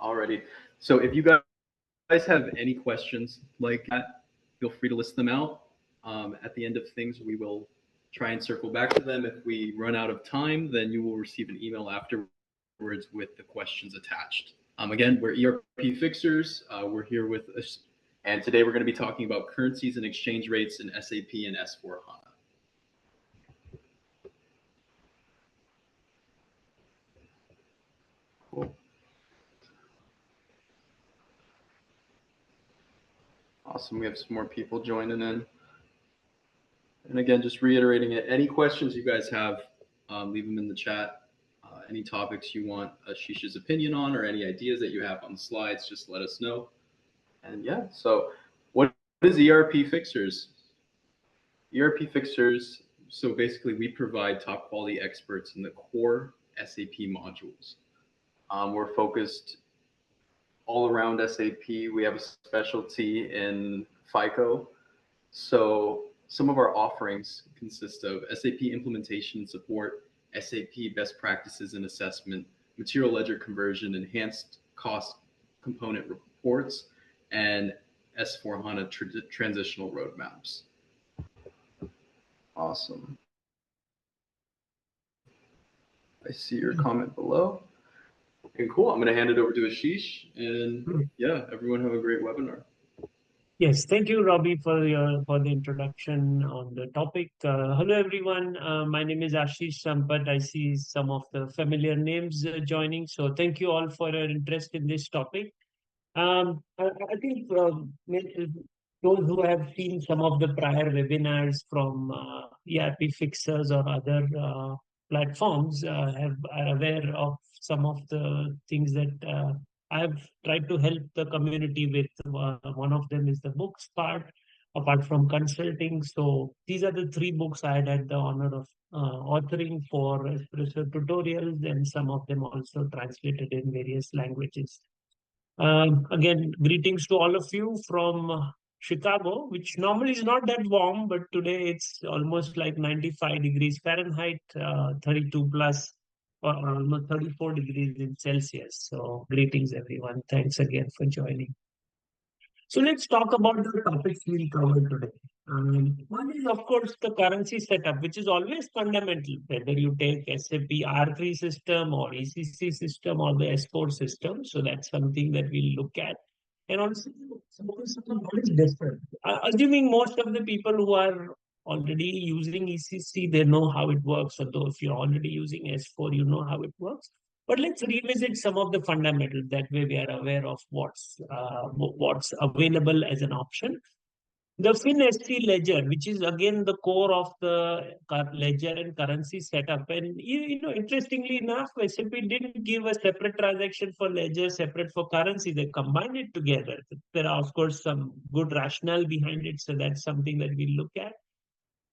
Alrighty. So if you guys have any questions like that, feel free to list them out. At the end of things, we will try and circle back to them. If we run out of time, then you will receive an email afterwards with the questions attached. Again, we're ERP Fixers. We're here with us, and today we're going to be talking about currencies and exchange rates in SAP and S/4HANA. Cool. Awesome. We have some more people joining in. And again, just reiterating it, any questions you guys have, leave them in the chat. Any topics you want Ashish's opinion on or any ideas that you have on the slides, just let us know. And yeah, so what is ERP Fixers? ERP Fixers, so basically we provide top quality experts in the core SAP modules. We're focused all around SAP. We have a specialty in FICO. So some of our offerings consist of SAP implementation and support, SAP best practices and assessment, material ledger conversion, enhanced cost component reports, and S/4HANA transitional roadmaps. Awesome. I see your comment below. Okay, cool. I'm going to hand it over to Ashish, and yeah, everyone have a great webinar. Yes, thank you, Robbie, for the introduction on the topic. Hello, everyone. My name is Ashish Sampat. I see some of the familiar names joining, so thank you all for your interest in this topic. I think those who have seen some of the prior webinars from ERP Fixers or other platforms are aware of some of the things that I've tried to help the community with. One of them is the books part, apart from consulting. So these are the three books I had the honor of authoring for espresso tutorials, and some of them also translated in various languages. Again, greetings to all of you from Chicago, which normally is not that warm, but today it's almost like 95 degrees Fahrenheit, 32 plus, or almost 34 degrees in Celsius. So greetings, everyone. Thanks again for joining. So let's talk about the topics we'll cover today. One is, of course, the currency setup, which is always fundamental, whether you take SAP R3 system or ECC system or the S4 system. So that's something that we'll look at. And also, what is different? Assuming most of the people who are already using ECC, they know how it works. Although if you're already using S4, you know how it works. But let's revisit some of the fundamentals. That way we are aware of what's available as an option. The FinST ledger, which is again the core of the ledger and currency setup. And interestingly enough, SAP didn't give a separate transaction for ledger, separate for currency. They combined it together. There are, of course, some good rationale behind it. So that's something that we look at.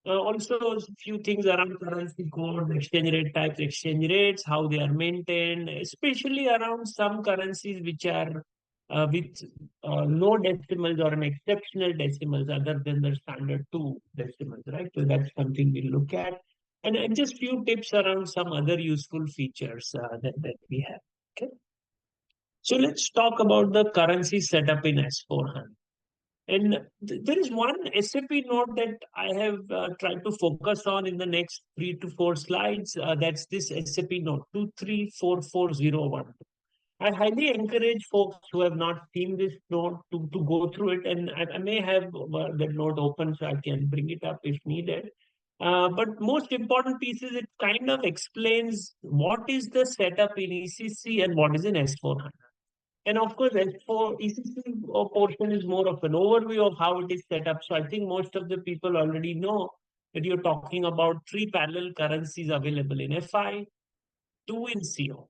Also, a few things around currency code, exchange rate types, exchange rates, how they are maintained, especially around some currencies which are with no decimals or an exceptional decimals other than the standard 2 decimals, right? So that's something we look at. And just few tips around some other useful features that we have. Okay. So let's talk about the currency setup in S4HANA. And there is one SAP note that I have tried to focus on in the next 3 to 4 slides. That's this SAP note 234401. I highly encourage folks who have not seen this note to go through it. And I may have that note open so I can bring it up if needed. But most important piece is it kind of explains what is the setup in ECC and what is in S4HANA. And of course, S4 ECC portion is more of an overview of how it is set up. So I think most of the people already know that you're talking about 3 parallel currencies available in FI, 2 in CO.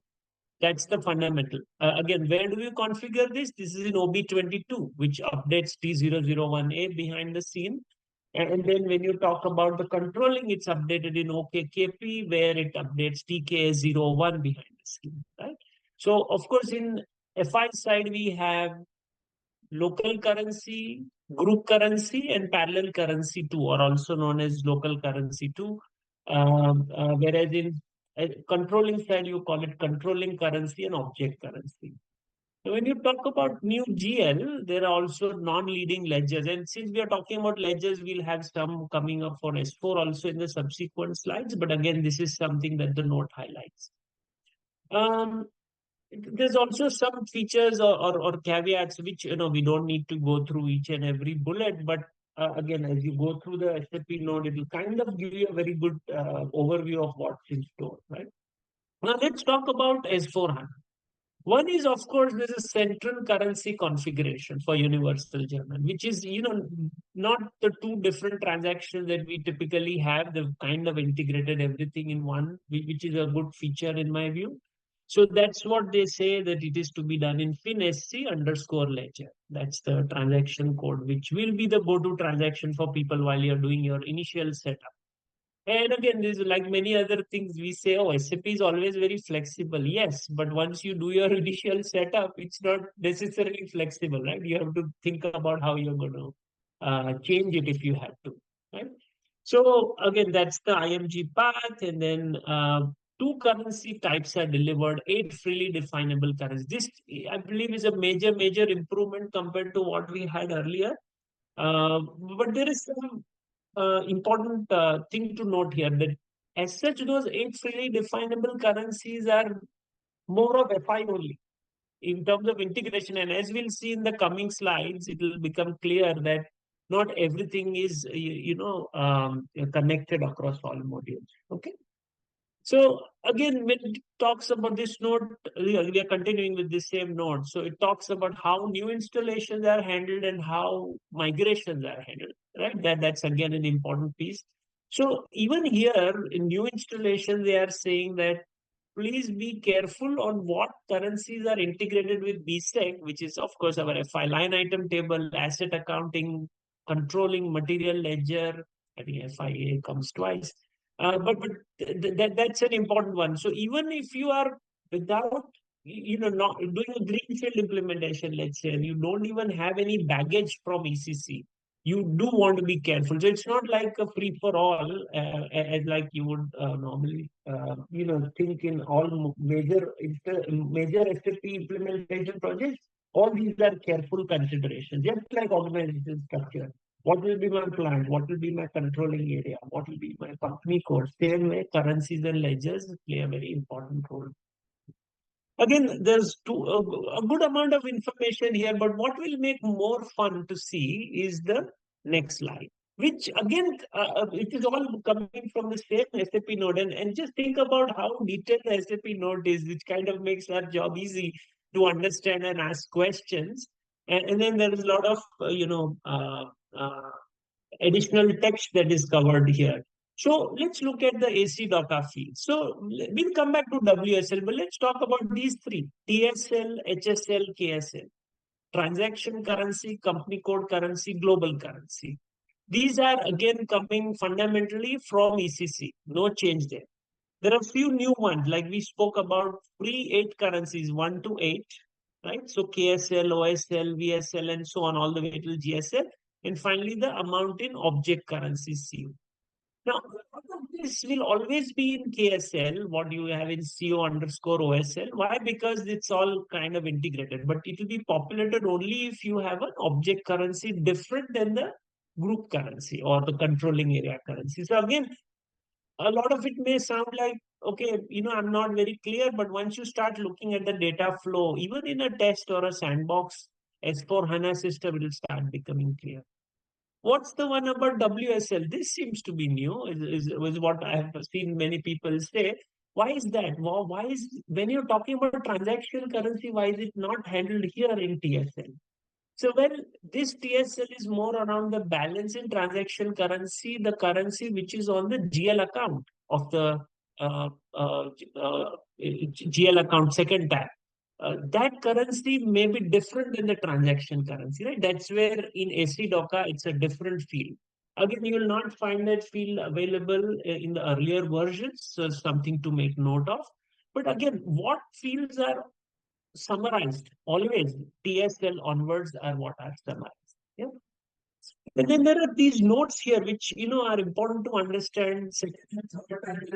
That's the fundamental. Again, where do you configure this? This is in OB22, which updates T001A behind the scene. And then when you talk about the controlling, it's updated in OKKP, where it updates TK01 behind the scene, right? So, of course, in FI side, we have local currency, group currency, and parallel currency 2, or also known as local currency 2. Whereas in controlling side, you call it controlling currency and object currency. When you talk about new GL, there are also non-leading ledgers. And since we are talking about ledgers, we'll have some coming up for S4 also in the subsequent slides. But again, this is something that the note highlights. There's also some features or caveats which we don't need to go through each and every bullet. But again, as you go through the SAP note, it will kind of give you a very good overview of what's in store, right? Now let's talk about S4HANA. One is, of course, there's a central currency configuration for Universal German, which is, not the two different transactions that we typically have. They've kind of integrated everything in one, which is a good feature in my view. So that's what they say, that it is to be done in FinSC_ledger. That's the transaction code, which will be the go-to transaction for people while you're doing your initial setup. And again, this is like many other things we say, oh, SAP is always very flexible. Yes, but once you do your initial setup, it's not necessarily flexible, right? You have to think about how you're going to change it if you have to, right? So again, that's the IMG path. And then two currency types are delivered, 8 freely definable currencies. This, I believe, is a major improvement compared to what we had earlier. But there is some important thing to note here, that as such, those 8 freely definable currencies are more of FI only in terms of integration. And as we'll see in the coming slides, it will become clear that not everything is, connected across all modules. Okay. So again, when it talks about this node, we are continuing with the same node. So it talks about how new installations are handled and how migrations are handled, right? That's again an important piece. So even here in new installation, they are saying that please be careful on what currencies are integrated with BSEC, which is of course our FI line item table, asset accounting, controlling material ledger. I think FIA comes twice. But that's an important one. So even if you are without, not doing a greenfield implementation, let's say, and you don't even have any baggage from ECC, you do want to be careful. So it's not like a free for all, as like you would normally, think in all major SAP implementation projects. All these are careful considerations, just like organization structure. What will be my plant? What will be my controlling area? What will be my company code? Same way, currencies and ledgers play a very important role. Again, there's a good amount of information here, but what will make more fun to see is the next slide, which again, it is all coming from the same SAP node. And just think about how detailed the SAP node is, which kind of makes our job easy to understand and ask questions. And then there is a lot of, additional text that is covered here. So let's look at the AC DOCA field. So we'll come back to WSL, but let's talk about these three: TSL, HSL, KSL. Transaction currency, company code currency, global currency. These are again coming fundamentally from ECC. No change there. There are a few new ones, like we spoke about pre-8 currencies, 1 to 8, right? So KSL, OSL, VSL, and so on, all the way till GSL. And finally, the amount in object currency CU. Now, this will always be in KSL, what you have in CO_OSL. Why? Because it's all kind of integrated, but it will be populated only if you have an object currency different than the group currency or the controlling area currency. So again, a lot of it may sound like, okay, I'm not very clear, but once you start looking at the data flow, even in a test or a sandbox S4HANA system, it will start becoming clear. What's the one about WSL? This seems to be new, is what I have seen many people say. Why is that? Why is, when you're talking about transaction currency, why is it not handled here in TSL? So when this TSL is more around the balance in transaction currency, the currency which is on the GL account of the uh, uh, uh, GL account second tab. That currency may be different than the transaction currency, right? That's where in AC DOCA, it's a different field. Again, you will not find that field available in the earlier versions, so something to make note of. But again, what fields are summarized? Always TSL onwards are what are summarized. Yeah. And then there are these notes here, which are important to understand.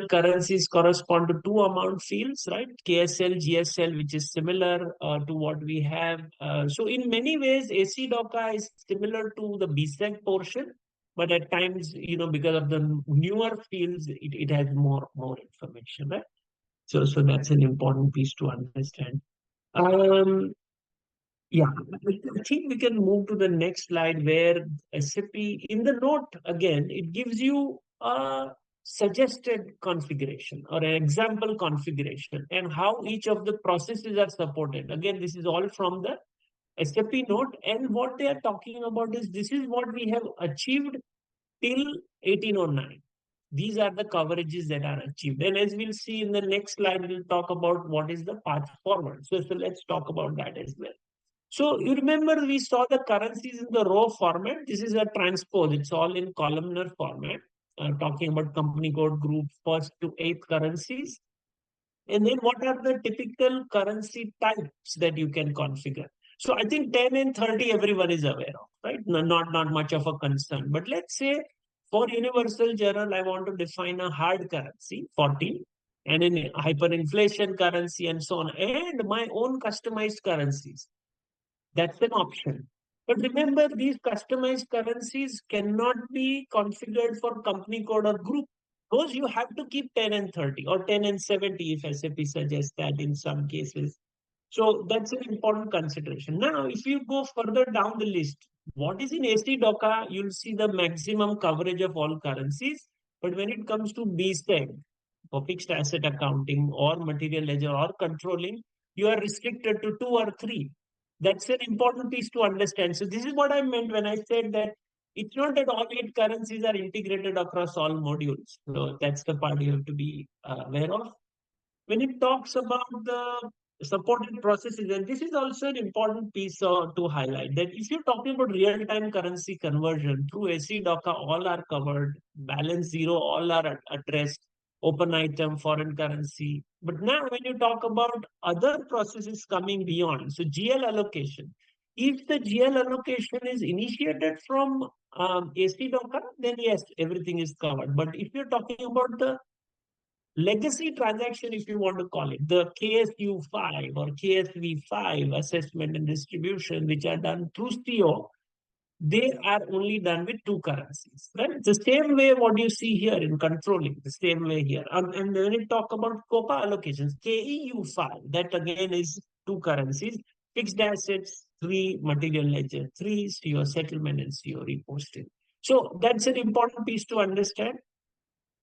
Currencies correspond to two amount fields, right? KSL, GSL, which is similar to what we have. So in many ways, AC DOCA is similar to the BSEC portion, but at times, because of the newer fields, it has more information, right? So that's an important piece to understand. Um, yeah, I think we can move to the next slide where SAP, in the note, again, it gives you a suggested configuration or an example configuration and how each of the processes are supported. Again, this is all from the SAP note, and what they are talking about is this is what we have achieved till 1809. These are the coverages that are achieved. And as we'll see in the next slide, we'll talk about what is the path forward. So let's talk about that as well. So you remember we saw the currencies in the row format. This is a transpose. It's all in columnar format, talking about company code group first to eighth currencies. And then what are the typical currency types that you can configure? So I think 10 and 30 everyone is aware of, right? Not much of a concern. But let's say for universal general, I want to define a hard currency, 14, and in hyperinflation currency and so on, and my own customized currencies. That's an option. But remember, these customized currencies cannot be configured for company code or group. Those you have to keep 10 and 30 or 10 and 70 if SAP suggests that in some cases. So that's an important consideration. Now, if you go further down the list, what is in AC DOCA, you'll see the maximum coverage of all currencies. But when it comes to BSEC, for fixed asset accounting or material ledger or controlling, you are restricted to two or three. That's an important piece to understand. So this is what I meant when I said that it's not that all eight currencies are integrated across all modules. So that's the part you have to be aware of. When it talks about the supported processes, and this is also an important piece to highlight, that if you're talking about real-time currency conversion through AC DOCA, all are covered, balance zero, all are addressed, open item, foreign currency. But now when you talk about other processes coming beyond, so GL allocation, if the GL allocation is initiated from AC DOCA, then yes, everything is covered. But if you're talking about the legacy transaction, if you want to call it, the KSU5 or KSV5 assessment and distribution, which are done through CO, they are only done with two currencies, right? The same way what you see here in controlling, the same way here. And when we talk about COPA allocations, KEU5, that again is two currencies, fixed assets, three material ledger, three CO settlement and CO reposting. So that's an important piece to understand.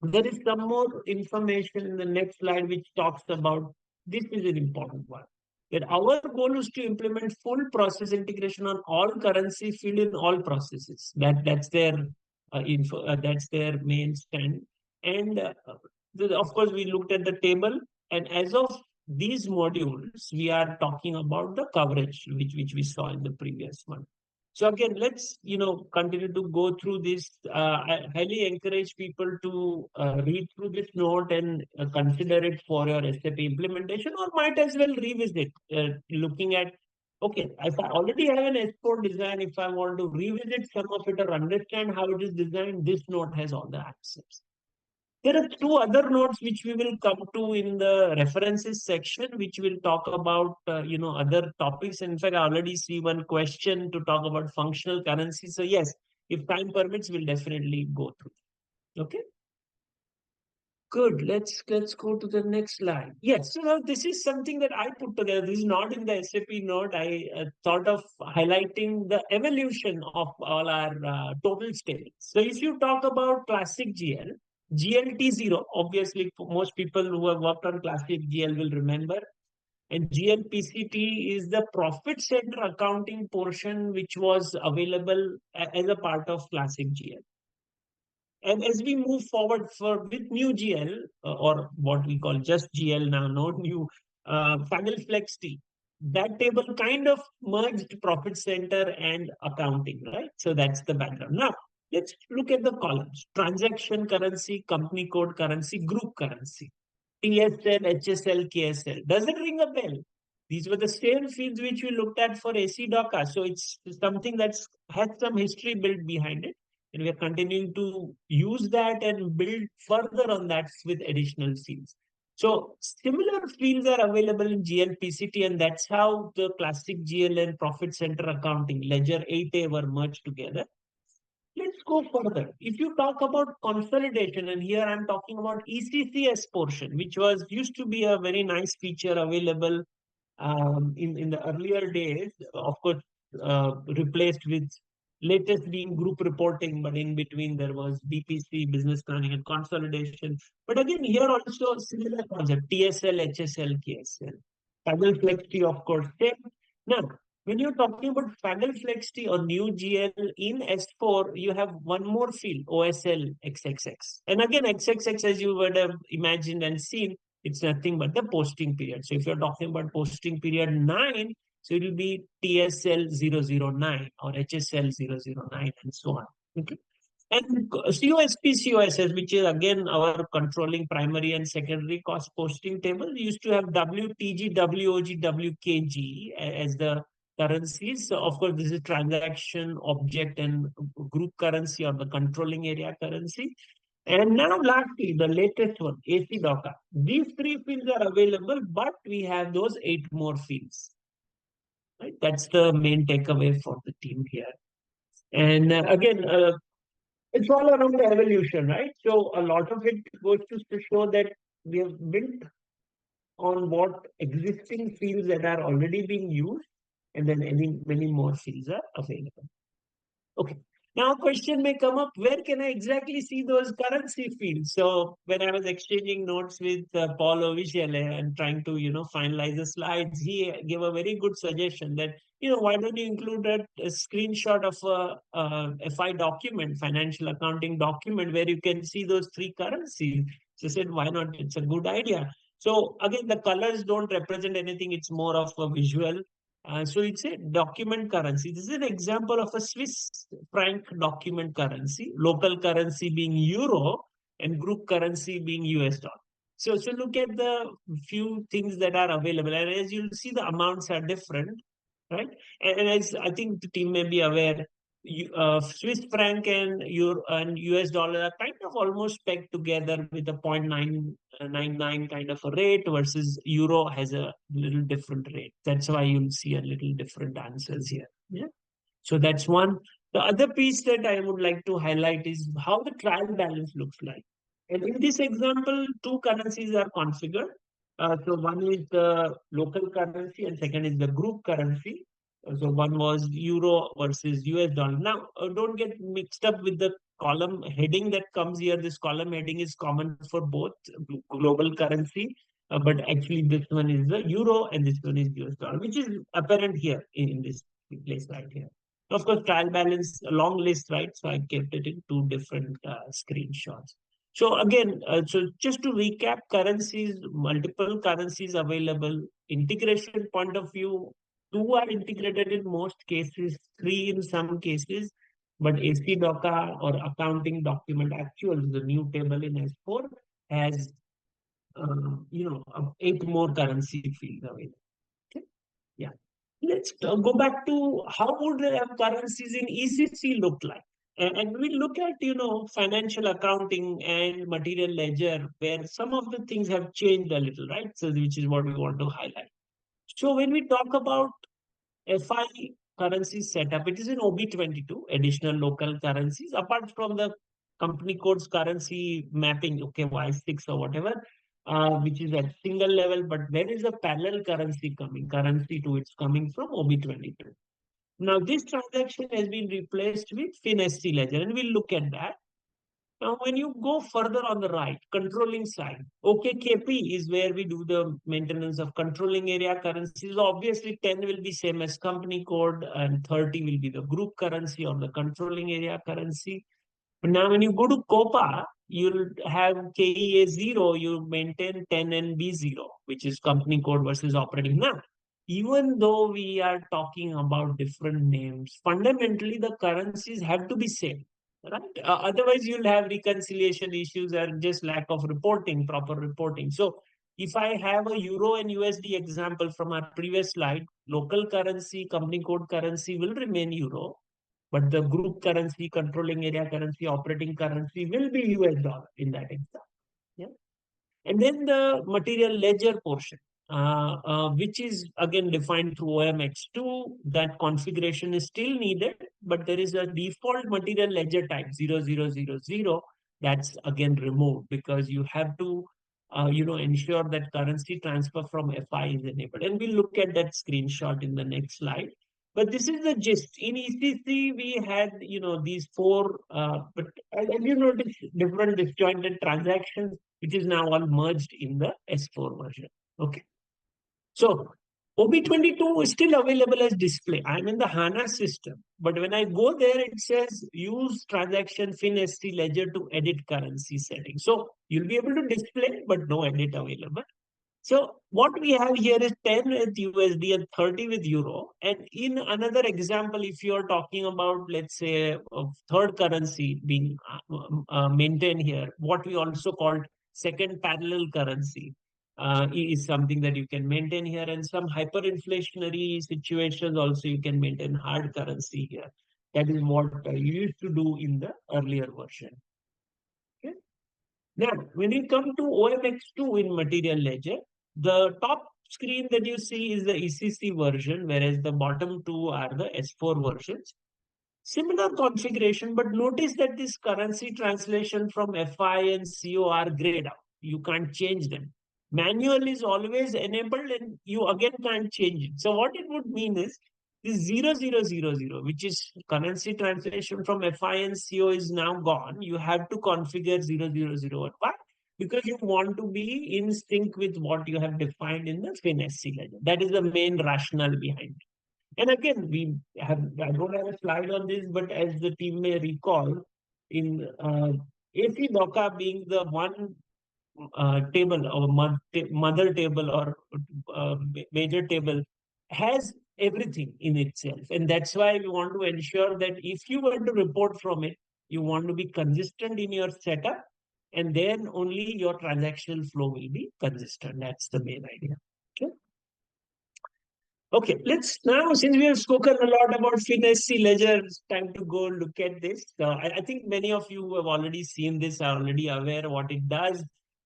There is some more information in the next slide which talks about this is an important one. That our goal is to implement full process integration on all currency field in all processes. That's their info. That's their main stand. And of course, we looked at the table, and as of these modules, we are talking about the coverage which we saw in the previous one. So again, let's continue to go through this. I highly encourage people to read through this note and consider it for your SAP implementation, or might as well revisit, looking at, okay, if I already have an S4 design, if I want to revisit some of it or understand how it is designed, this note has all the answers. There are two other notes which we will come to in the references section, which will talk about other topics. In fact, I already see one question to talk about functional currency. So yes, if time permits, we'll definitely go through. Okay. Good. Let's go to the next slide. Yes. So now this is something that I put together. This is not in the SAP note. I thought of highlighting the evolution of all our total statements. So if you talk about classic GL, GLT0, obviously most people who have worked on classic GL will remember. And GLPCT is the profit center accounting portion which was available as a part of classic GL. And as we move forward with new GL, or what we call just GL now, no new final flex T, that table kind of merged profit center and accounting, right? So that's the background. Now, let's look at the columns. Transaction currency, company code currency, group currency, TSL, HSL, KSL. Does it ring a bell? These were the same fields which we looked at for AC DOCA. So it's something that's has some history built behind it. And we are continuing to use that and build further on that with additional fields. So similar fields are available in GLPCT, and that's how the classic GL and profit center accounting, Ledger 8A were merged together. Let's go further. If you talk about consolidation, and here I'm talking about ECCS portion, which was used to be a very nice feature available in the earlier days, of course, replaced with latest being group reporting, but in between there was BPC, business planning and consolidation. But again, here also similar concept, TSL, HSL, KSL. Panel flexi, of course, same. Now, when you're talking about Faggle Flexi or new GL in S4, you have one more field, OSL XXX. And again, XXX, as you would have imagined and seen, it's nothing but the posting period. So if you're talking about posting period 9, so it will be TSL 009 or HSL 009 and so on. Okay. And COSP, COSS, which is again our controlling primary and secondary cost posting table, we used to have WTG, WOG, WKG as the currencies. So of course, this is transaction, object, and group currency or the controlling area currency. And now, lastly, the latest one, AC DOCA. These three fields are available, but we have those 8 more fields. Right? That's the main takeaway for the team here. And again, it's all around the evolution, right? So a lot of it goes to show that we have built on what existing fields that are already being used, and then many more fields are available. Okay. Now, a question may come up, where can I exactly see those currency fields? So when I was exchanging notes with Paul Ovishele and trying to, finalize the slides, he gave a very good suggestion that, why don't you include a screenshot of a FI document, financial accounting document, where you can see those 3 currencies. So I said, why not? It's a good idea. So again, the colors don't represent anything. It's more of a visual. So it's a document currency. This is an example of a Swiss franc document currency, local currency being euro and group currency being US dollar. So look at the few things that are available. And as you'll see, the amounts are different, right? And as I think the team may be aware, Swiss franc and Euro and US dollar are kind of almost pegged together with a 0.999 kind of a rate, versus euro has a little different rate. That's why you'll see a little different answers here. Yeah. So that's one. The other piece that I would like to highlight is how the trial balance looks like. And in this example, 2 currencies are configured. So one is the local currency and second is the group currency. So one was euro versus US dollar. Now, don't get mixed up with the column heading that comes here. This column heading is common for both global currency, but actually this one is the euro and this one is US dollar, which is apparent here in this place right here. Of course, trial balance, a long list, right? So I kept it in 2 different screenshots. So again, so just to recap, currencies, multiple currencies available, integration point of view, 2 are integrated in most cases, 3 in some cases, but AC DOCA or accounting document actuals, the new table in S4 has, 8 more currency fields available. Okay? Yeah. Let's go back to how would the currencies in ECC look like. And we look at, financial accounting and material ledger, where some of the things have changed a little, right? So which is what we want to highlight. So when we talk about FI currency setup, it is in OB22, additional local currencies, apart from the company codes currency mapping, okay, Y6 or whatever, which is at single level, but there is a parallel currency to it's coming from OB22. Now, this transaction has been replaced with FinSC ledger, and we'll look at that. Now, when you go further on the right, controlling side, OKKP is where we do the maintenance of controlling area currencies. Obviously, 10 will be same as company code and 30 will be the group currency or the controlling area currency. But now when you go to COPA, you'll have KEA 0, you maintain 10 and B0, which is company code versus operating. Now, even though we are talking about different names, fundamentally the currencies have to be same. Right? Otherwise, you'll have reconciliation issues and just lack of reporting, proper reporting. So if I have a euro and USD example from our previous slide, local currency, company code currency will remain euro, but the group currency, controlling area currency, operating currency will be US dollar in that example. Yeah. And then the material ledger portion, which is again defined through OMX2. That configuration is still needed, but there is a default material ledger type 0000. That's again removed because you have to, ensure that currency transfer from FI is enabled. And we'll look at that screenshot in the next slide. But this is the gist. In ECC, we had, these four, but as you notice, different disjointed transactions, which is now all merged in the S4 version. Okay. So OB22 is still available as display. I'm in the HANA system, but when I go there, it says use transaction FinSC ledger to edit currency settings. So you'll be able to display, but no edit available. So what we have here is 10 with USD and 30 with Euro. And in another example, if you're talking about, let's say, a third currency being maintained here, what we also called second parallel currency is something that you can maintain here. And some hyperinflationary situations also you can maintain hard currency here. That is what you used to do in the earlier version. Okay. Now, when you come to OMX2 in material ledger, the top screen that you see is the ECC version, whereas the bottom two are the S4 versions. Similar configuration, but notice that this currency translation from FI and CO are grayed out. You can't change them. Manual is always enabled and you again can't change it. So what it would mean is this 0000, which is currency translation from FI and CO is now gone. You have to configure 0001. Why? Because you want to be in sync with what you have defined in the FinSC ledger. That is the main rationale behind it. And again, I don't have a slide on this, but as the team may recall, in AC DOCA being the one table or mother table or major table has everything in itself. And that's why we want to ensure that if you want to report from it, you want to be consistent in your setup, and then only your transactional flow will be consistent. That's the main idea. Okay. Okay, let's now, since we have spoken a lot about FinSC ledger, it's time to go look at this. I think many of you have already seen this, are already aware what it does.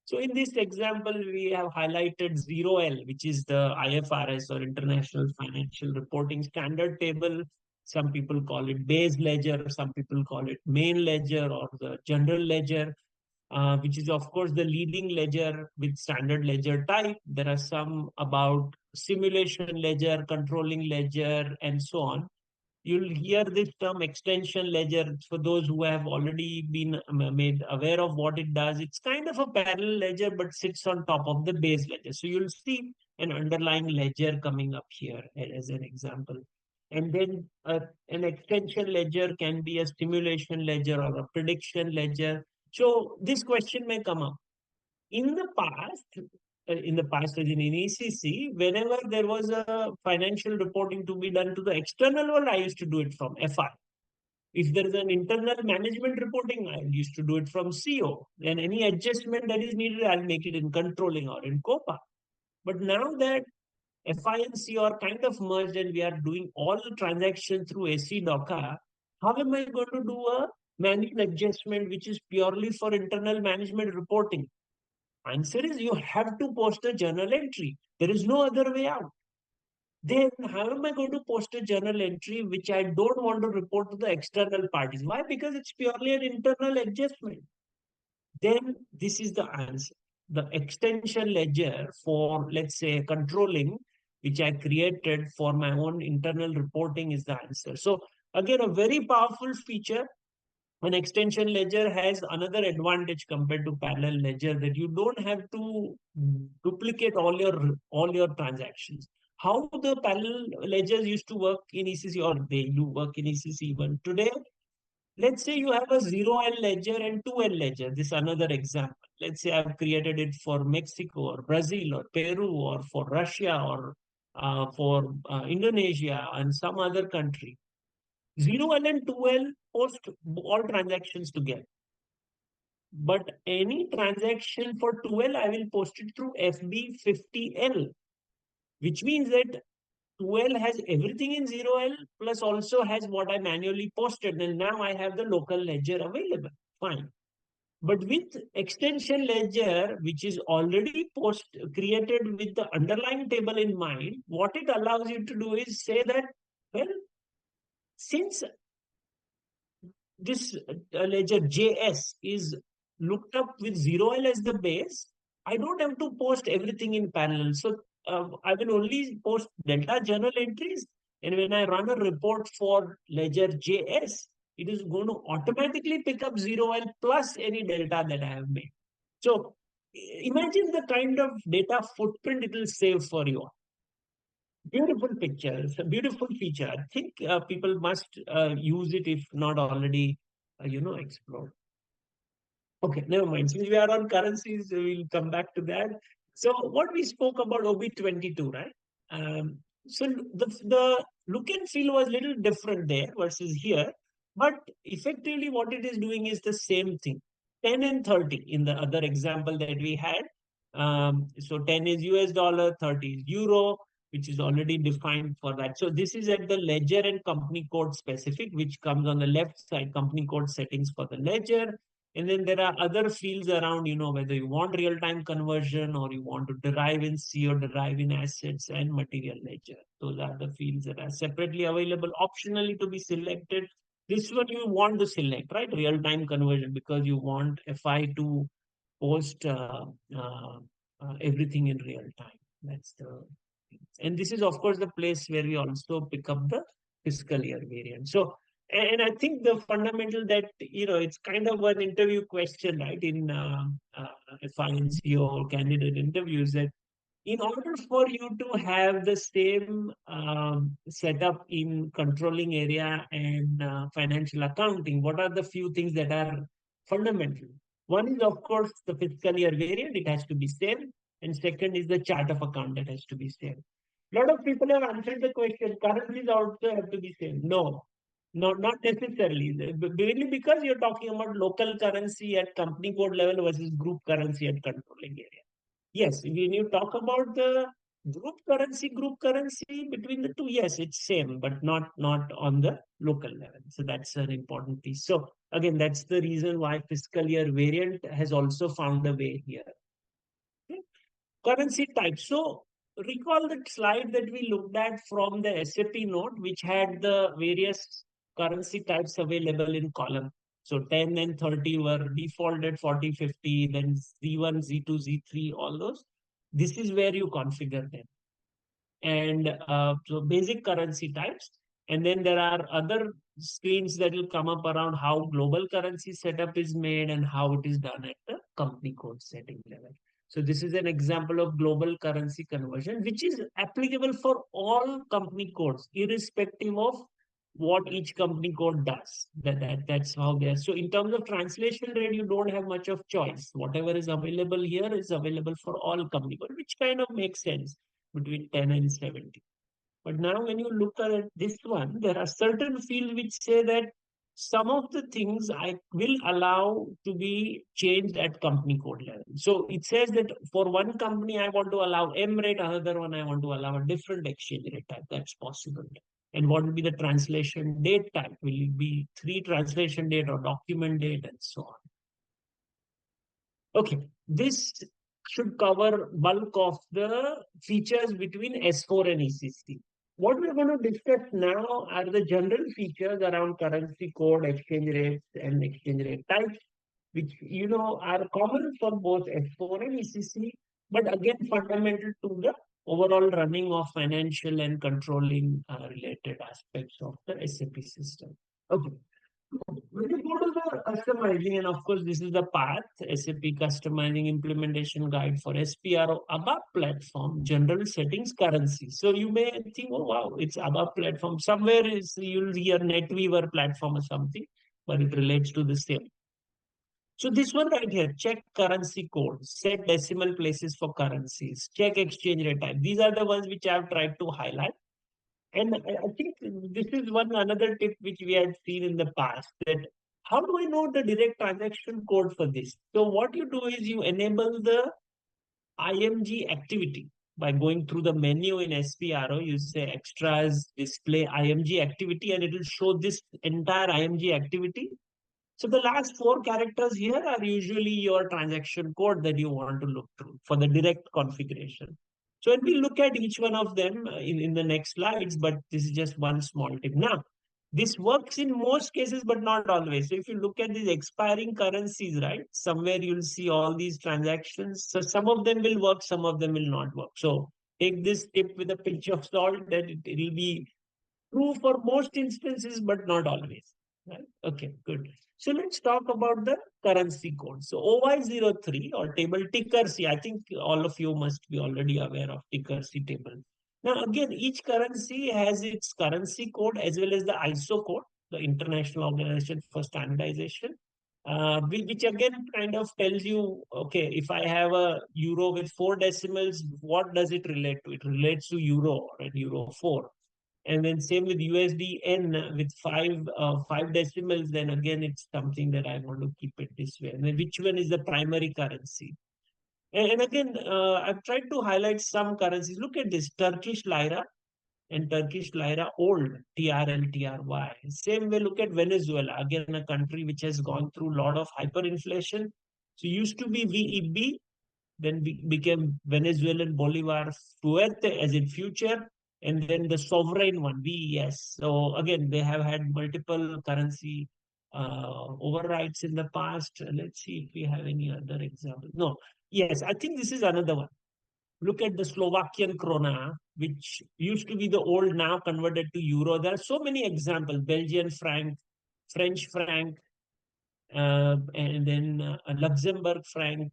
So in this example, we have highlighted 0L, which is the IFRS or International Financial Reporting Standard Table. Some people call it base ledger, some people call it main ledger or the general ledger. Which is, of course, the leading ledger with standard ledger type. There are some about simulation ledger, controlling ledger, and so on. You'll hear this term extension ledger for those who have already been made aware of what it does. It's kind of a parallel ledger, but sits on top of the base ledger. So you'll see an underlying ledger coming up here as an example. And then an extension ledger can be a simulation ledger or a prediction ledger. So this question may come up. In the past, as in ECC, whenever there was a financial reporting to be done to the external world, I used to do it from FI. If there is an internal management reporting, I used to do it from CO. And any adjustment that is needed, I'll make it in controlling or in COPA. But now that FI and CO are kind of merged and we are doing all the transactions through AC DOCA, how am I going to do a manual adjustment which is purely for internal management reporting? Answer is you have to post a journal entry. There is no other way out. Then how am I going to post a journal entry which I don't want to report to the external parties? Why? Because it's purely an internal adjustment. Then this is the answer. The extension ledger for, let's say, controlling, which I created for my own internal reporting, is the answer. So again, a very powerful feature. An extension ledger has another advantage compared to parallel ledger, that you don't have to duplicate all your transactions. How the parallel ledgers used to work in ECC, or they do work in ECC even today. Let's say you have a 0L ledger and 2L ledger. This is another example. Let's say I've created it for Mexico or Brazil or Peru or for Russia or for Indonesia and some other country. 0L and 2L post all transactions together. but any transaction for 12, I will post it through FB50L, which means that 12 has everything in 0L plus also has what I manually posted. And now I have the local ledger available. Fine. But with extension ledger, which is already created with the underlying table in mind, what it allows you to do is say that, well, since this ledger JS is looked up with 0L as the base, I don't have to post everything in parallel. So I will only post delta journal entries. And when I run a report for ledger JS, it is going to automatically pick up 0L plus any delta that I have made. So imagine the kind of data footprint it will save for you. Beautiful picture. It's a beautiful feature. I think people must use it if not already, explored. Okay, never mind. Since we are on currencies, we'll come back to that. So what we spoke about OB22, right? So the look and feel was a little different there versus here, but effectively what it is doing is the same thing. 10 and 30 in the other example that we had. So 10 is US dollar, 30 is euro, which is already defined for that. So this is at the ledger and company code specific, which comes on the left side, company code settings for the ledger. And then there are other fields around, whether you want real-time conversion or you want to derive in C or derive in assets and material ledger. Those are the fields that are separately available, optionally to be selected. This one you want to select, right? Real-time conversion, because you want FI to post everything in real time. That's the, and this is of course the place where we also pick up the fiscal year variant. So, and I think the fundamental that, it's kind of an interview question, right? In FINCO or candidate interviews, that in order for you to have the same setup in controlling area and financial accounting, what are the few things that are fundamental? One is, of course, the fiscal year variant, it has to be same. And second is the chart of account that has to be same. A lot of people have answered the question, currencies also have to be same. No, not necessarily. Mainly because you're talking about local currency at company code level versus group currency at controlling area. Yes, when you talk about the group currency between the two, yes, it's same, but not on the local level. So that's an important piece. So again, that's the reason why fiscal year variant has also found a way here. Okay. Currency type. So recall that slide that we looked at from the SAP note, which had the various currency types available in column. So 10 and 30 were defaulted, 40, 50, then Z1, Z2, Z3, all those. This is where you configure them. And so basic currency types. And then there are other screens that will come up around how global currency setup is made and how it is done at the company code setting level. So this is an example of global currency conversion, which is applicable for all company codes, irrespective of what each company code does. That's how they are. So in terms of translation rate, you don't have much of choice. Whatever is available here is available for all company code, which kind of makes sense between 10 and 70. But now when you look at this one, there are certain fields which say that some of the things I will allow to be changed at company code level. So it says that for one company, I want to allow M rate, another one, I want to allow a different exchange rate type. That's possible. And what will be the translation date type? Will it be 3 translation date or document date and so on? Okay, this should cover bulk of the features between S4 and ECC. What we're going to discuss now are the general features around currency code, exchange rates, and exchange rate types, which are common for both S4 and ECC, but again fundamental to the overall running of financial and controlling related aspects of the SAP system. Okay. When you go to the customizing, and of course, this is the path SAP customizing implementation guide for SPRO ABAP platform, general settings currency. So you may think, oh wow, it's ABAP platform. Somewhere you'll hear NetWeaver platform or something, but it relates to the same. So this one right here, check currency code, set decimal places for currencies, check exchange rate type. These are the ones which I've tried to highlight. And I think this is one another tip which we had seen in the past, that How do I know the direct transaction code for this? So what you do is you enable the IMG activity by going through the menu in SPRO. You say extras, display IMG activity, and it will show this entire IMG activity. So the last four characters here are usually your transaction code that you want to look through for the direct configuration. So when we look at each one of them in the next slides, but this is just one small tip. Now, this works in most cases, but not always. So if you look at these expiring currencies, right, somewhere you'll see all these transactions. So some of them will work, some of them will not work. So take this tip with a pinch of salt that it will be true for most instances, but not always. Right? Okay, good. So let's talk about the currency code. So OY03 or table ticker C. I think all of you must be already aware of ticker C table. Now, again, each currency has its currency code as well as the ISO code, the International Organization for Standardization, which again kind of tells you, okay, if I have a euro with 4 decimals, what does it relate to? It relates to euro or euro 4. And then same with USDN with five decimals, then again it's something that I want to keep it this way. And then which one is the primary currency? And again, I've tried to highlight some currencies. Look at this Turkish lira and Turkish lira old TRL TRY. Same way, look at Venezuela, again a country which has gone through a lot of hyperinflation. So used to be VEB, then became Venezuelan Bolivar Fuerte as in future, and then the sovereign one, VES. So again, they have had multiple currency overrides in the past. Let's see if we have any other example. No, yes, I think this is another one. Look at the Slovakian krona, which used to be the old, now converted to euro. There are so many examples: Belgian franc, French franc, and then Luxembourg franc,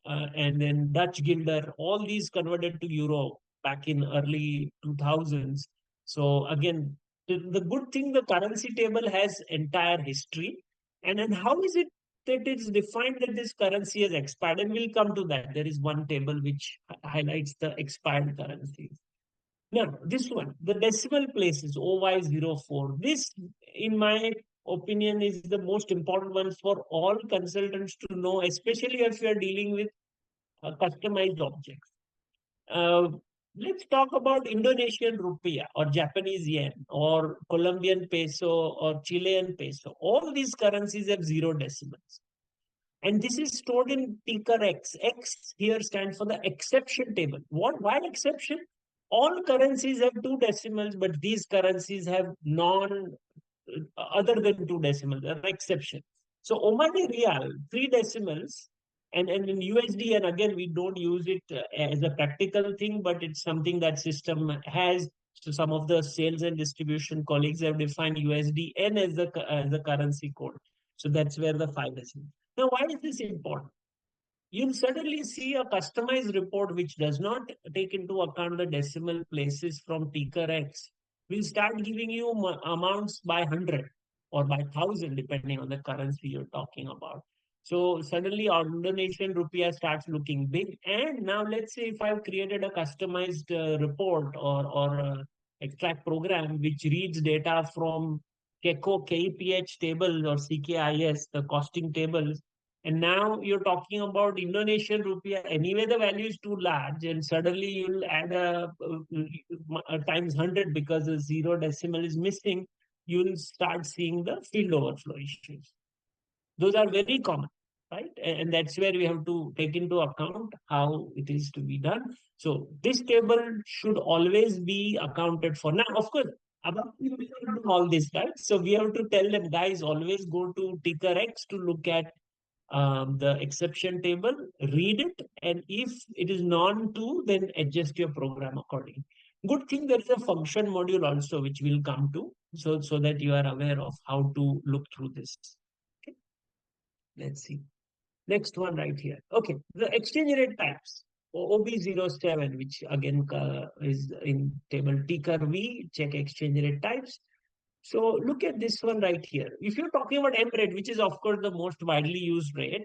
and then Dutch guilder, all these converted to euro back in early 2000s. So again, the good thing, the currency table has entire history. And then how is it that it's defined that this currency has expired? And we'll come to that. There is one table which highlights the expired currencies. Now, this one, the decimal places, OY04. This, in my opinion, is the most important one for all consultants to know, especially if you are dealing with customized objects. Uh, let's talk about Indonesian rupiah or Japanese yen or Colombian peso or Chilean peso. All these currencies have 0 decimals. And this is stored in ticker X. X here stands for the exception table. What? Why exception? All currencies have 2 decimals, but these currencies have other than 2 decimals, an exception. So Omani Real, 3 decimals, and in USD, and again, we don't use it as a practical thing, but it's something that system has. So some of the sales and distribution colleagues have defined USDN as the currency code. So that's where the 5 decimals. Now, why is this important? You'll suddenly see a customized report which does not take into account the decimal places from ticker X. Will start giving you amounts by 100 or by 1,000, depending on the currency you're talking about. So suddenly our Indonesian rupiah starts looking big. And now let's say if I've created a customized report or extract program which reads data from KECO, KEPH tables or CKIS, the costing tables, and now you're talking about Indonesian rupiah. Anyway, the value is too large, and suddenly you'll add a times 100 because the 0 decimal is missing. You'll start seeing the field overflow issues. Those are very common, right? And that's where we have to take into account how it is to be done. So this table should always be accounted for. Now, of course, about all this, right? So we have to tell them, guys, always go to ticker X to look at the exception table, read it, and if it is non-to, then adjust your program accordingly. Good thing there is a function module also, which we'll come to, so that you are aware of how to look through this. Okay. Let's see. Next one right here. Okay, the exchange rate types. OB07, which again is in table ticker V, check exchange rate types. So look at this one right here. If you're talking about M rate, which is of course the most widely used rate,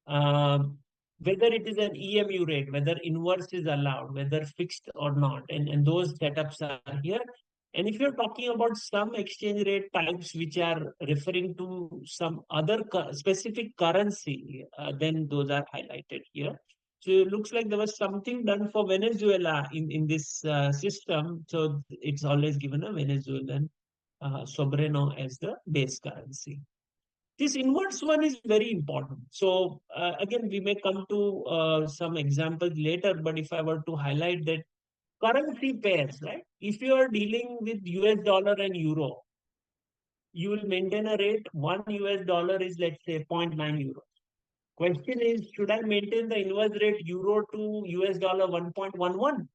whether it is an EMU rate, whether inverse is allowed, whether fixed or not, and those setups are here. And if you're talking about some exchange rate types which are referring to some other specific currency, then those are highlighted here. So it looks like there was something done for Venezuela in this system. So it's always given a Venezuelan soberano as the base currency. This inverse one is very important. So again, we may come to some examples later, but if I were to highlight that currency pairs, right? If you are dealing with US dollar and euro, you will maintain a rate. One US dollar is, let's say, zero point 0.9 euro. Question is, should I maintain the inverse rate euro to US dollar 1.11?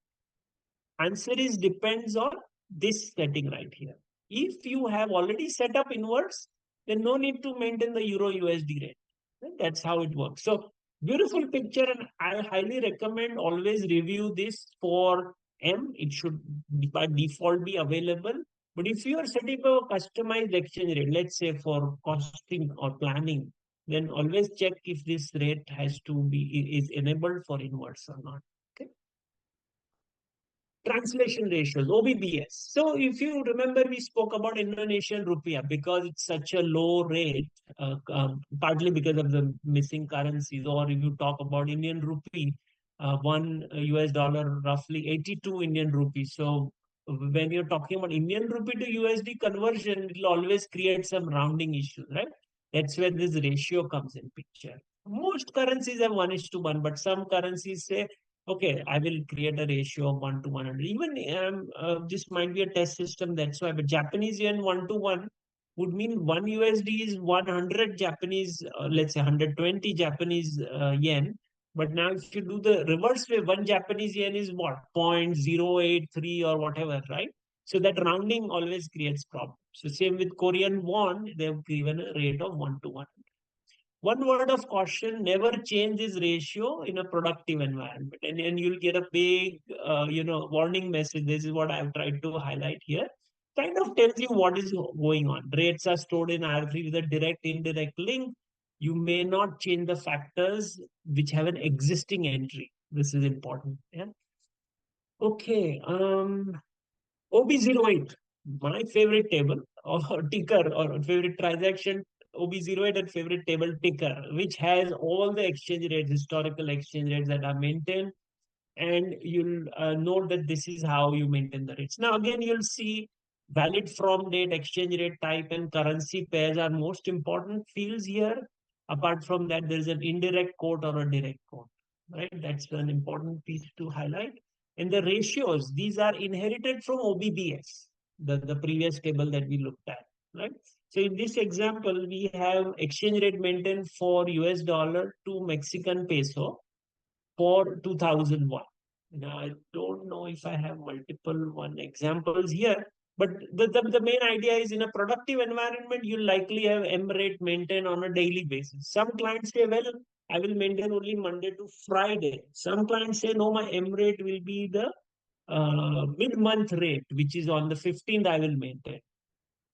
Answer is depends on this setting right here. If you have already set up inverse, then no need to maintain the euro USD rate. That's how it works. So beautiful picture, and I highly recommend always review this for M. It should by default be available. But if you are setting up a customized exchange rate, let's say for costing or planning, then always check if this rate has to be is enabled for inverse or not. Okay. Translation ratios, OBBS. So if you remember, we spoke about Indonesian rupiah because it's such a low rate, partly because of the missing currencies. Or if you talk about Indian rupee, one US dollar, roughly 82 Indian rupees. So when you're talking about Indian rupee to USD conversion, it will always create some rounding issues, right? That's where this ratio comes in picture. Most currencies have 1:1, but some currencies say, okay, I will create a ratio of 1 to 100. Even this might be a test system, that's why. But Japanese yen 1 to 1 would mean 1 USD is 100 Japanese, let's say 120 Japanese yen. But now, if you do the reverse way, 1 Japanese yen is what? 0.083 or whatever, right? So that rounding always creates problems. So, same with Korean won, they've given a rate of 1 to 1. One word of caution: never change this ratio in a productive environment, and you'll get a big warning message. This is what I've tried to highlight here. Kind of tells you what is going on. Rates are stored in R3 with a direct indirect link. You may not change the factors which have an existing entry. This is important. Yeah. Okay. OB08, my favorite table or ticker or favorite transaction, OB08 and favorite table ticker, which has all the exchange rates, historical exchange rates that are maintained. And you'll note that this is how you maintain the rates. Now, again, you'll see valid from date, exchange rate type, and currency pairs are most important fields here. Apart from that, there's an indirect quote or a direct quote, right? That's an important piece to highlight. And the ratios, these are inherited from OBBS, the previous table that we looked at, right? So in this example, we have exchange rate maintained for US dollar to Mexican peso for 2001. Now, I don't know if I have multiple one examples here, but the main idea is in a productive environment, you'll likely have M rate maintained on a daily basis. Some clients say, well, I will maintain only Monday to Friday. Some clients say, no, my M rate will be the mid-month rate, which is on the 15th, I will maintain.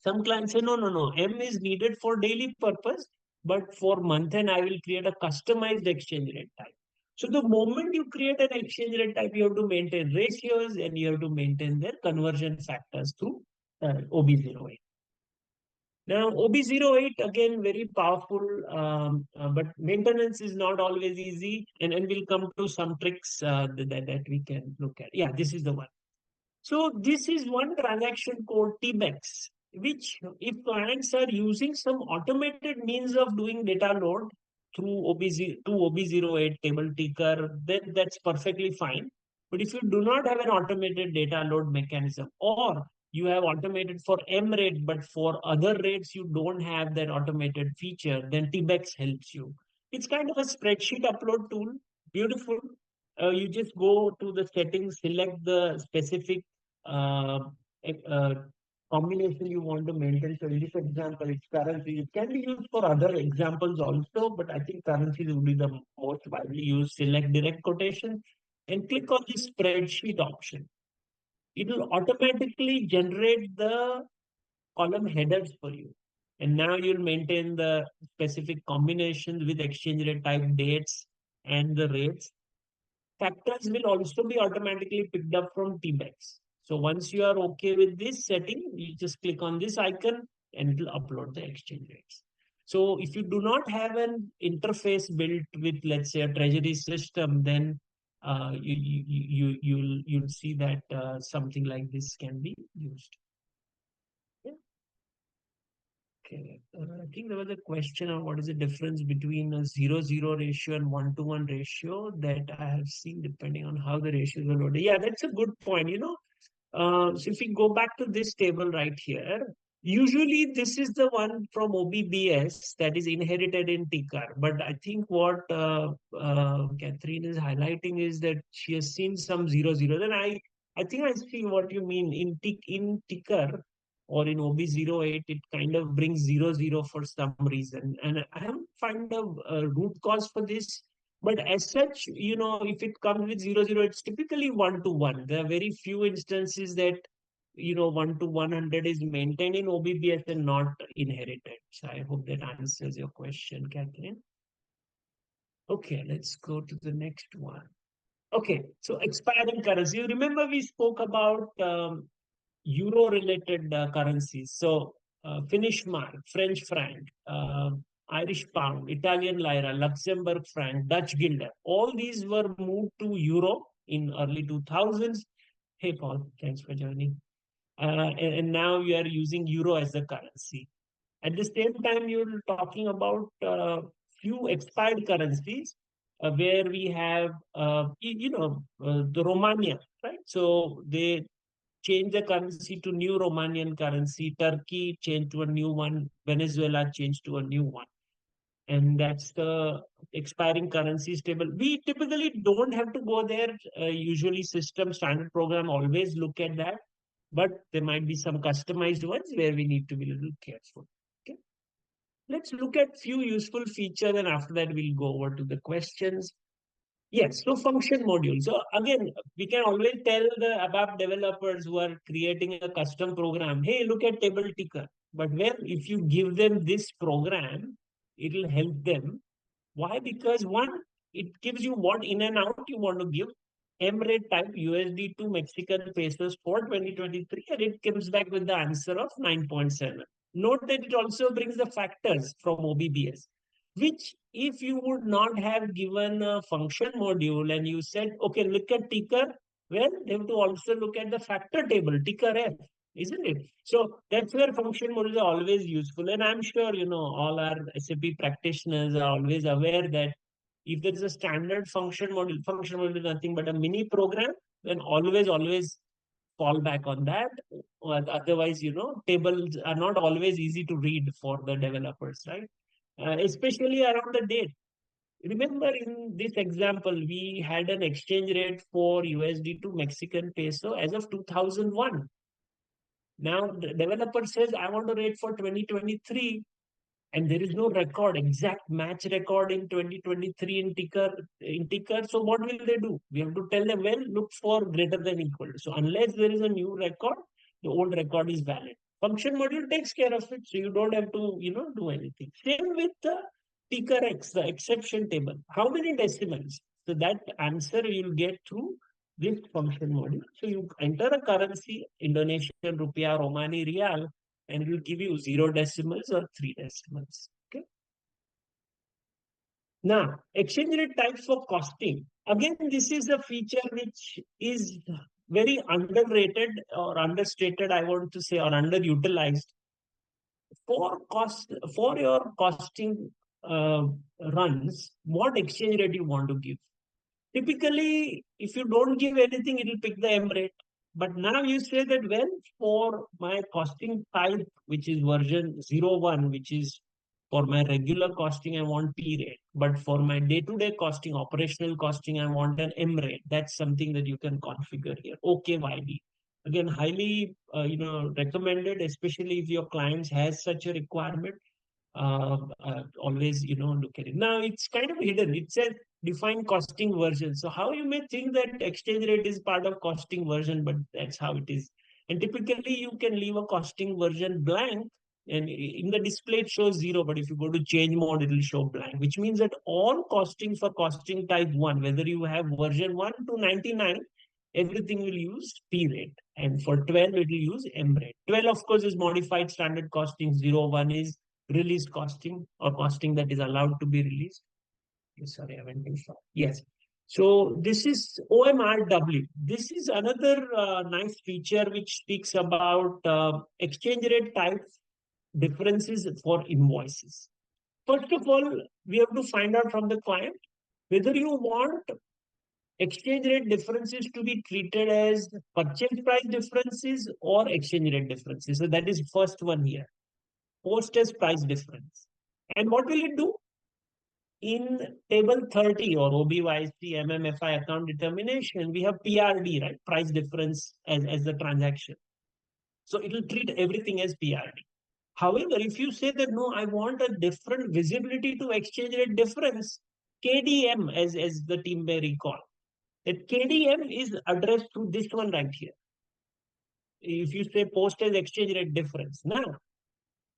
Some clients say, no, no, no, M is needed for daily purpose, but for month end, I will create a customized exchange rate type. So the moment you create an exchange rate type, you have to maintain ratios and you have to maintain their conversion factors through OB08. Now, OB08, again, very powerful, but maintenance is not always easy. And we'll come to some tricks that we can look at. Yeah, this is the one. So this is one transaction called TBEX, which if clients are using some automated means of doing data load through OB08 table ticker, then that's perfectly fine. But if you do not have an automated data load mechanism, or you have automated for M rate, but for other rates you don't have that automated feature, then TBEX helps you. It's kind of a spreadsheet upload tool, beautiful. You just go to the settings, select the specific uh, uh, combination you want to maintain. So in this example, it's currency. It can be used for other examples also, but I think currencies will be the most widely used. Select direct quotation and click on the spreadsheet option. It will automatically generate the column headers for you. And now you'll maintain the specific combinations with exchange rate type, dates, and the rates. Factors will also be automatically picked up from TBEX. So once you are okay with this setting, you just click on this icon and it will upload the exchange rates. So if you do not have an interface built with, let's say, a treasury system, then you'll see that something like this can be used. Yeah. Okay. I think there was a question on what is the difference between a 0-0 ratio and 1-to-1 ratio that I have seen depending on how the ratios are loaded. Yeah, that's a good point. So if we go back to this table right here, usually this is the one from OBBS that is inherited in TICAR. But I think what Catherine is highlighting is that she has seen some 0-0. Then I think I see what you mean in TICAR or in OB08, it kind of brings 0-0 for some reason. And I haven't found a root cause for this. But as such, if it comes with 0-0, it's typically 1-to-1. There are very few instances that, 1-to-100 is maintained in OBBS and not inherited. So I hope that answers your question, Catherine. Okay, let's go to the next one. Okay, so expiring currency. You remember we spoke about euro-related currencies. So Finnish mark, French franc, Irish pound, Italian lira, Luxembourg franc, Dutch guilder. All these were moved to euro in early 2000s. Hey, Paul, thanks for joining. And now you are using euro as the currency. At the same time, you're talking about few expired currencies where we have, the Romania, right? So they change the currency to new Romanian currency. Turkey changed to a new one. Venezuela changed to a new one. And that's the expiring currencies table. We typically don't have to go there. Usually system standard program always look at that. But there might be some customized ones where we need to be a little careful. Okay. Let's look at few useful features and after that we'll go over to the questions. Yes, so function module. So again, we can always tell the ABAP developers who are creating a custom program, hey, look at table ticker. But when if you give them this program, it will help them. Why? Because one, it gives you what in and out you want to give. M rate type USD to Mexican pesos for 2023, and it comes back with the answer of 9.7. Note that it also brings the factors from OBBS, which if you would not have given a function module and you said, okay, look at ticker, well, they have to also look at the factor table, ticker F, isn't it? So that's where function modules are always useful. And I'm sure, all our SAP practitioners are always aware that if there is a standard function module is nothing but a mini program, then always fall back on that. Otherwise, tables are not always easy to read for the developers, right? Especially around the date. Remember in this example, we had an exchange rate for USD to Mexican peso as of 2001. Now the developer says, I want a rate for 2023, and there is no record, exact match record in 2023 in ticker. So what will they do? We have to tell them, well, look for greater than equal. So unless there is a new record, the old record is valid. Function module takes care of it, so you don't have to, do anything. Same with the ticker X, the exception table. How many decimals? So that answer you'll get through this function module. So you enter a currency, Indonesian rupiah, Romani real, and it will give you 0 decimals or 3 decimals. Okay. Now, exchange rate types for costing. Again, this is a feature which is very underrated or understated, I want to say, or underutilized. For your costing runs, what exchange rate you want to give? Typically, if you don't give anything, it will pick the M rate. But now you say that, well, for my costing type, which is version 01, which is for my regular costing, I want P rate. But for my day-to-day costing, operational costing, I want an M rate. That's something that you can configure here. OKYB. Again, highly recommended, especially if your clients has such a requirement. Always look at it. Now it's kind of hidden. It says define costing version. So how you may think that exchange rate is part of costing version, but that's how it is. And typically you can leave a costing version blank, and in the display it shows 0, but if you go to change mode, it will show blank, which means that all costing for costing type 1, whether you have version 1 to 99, everything will use P rate. And for 12, it will use M rate. 12, of course, is modified standard costing. 01 is released costing or costing that is allowed to be released. Sorry, I went too far. Yes. So this is OMRW. This is another nice feature which speaks about exchange rate type differences for invoices. First of all, we have to find out from the client whether you want exchange rate differences to be treated as purchase price differences or exchange rate differences. So that is first one here. Post as price difference. And what will it do? In table 30 or OBYC MMFI account determination, we have PRD, right? Price difference as the transaction. So it will treat everything as PRD. However, if you say that, no, I want a different visibility to exchange rate difference, KDM, as the team may recall, that KDM is addressed through this one right here. If you say post as exchange rate difference, now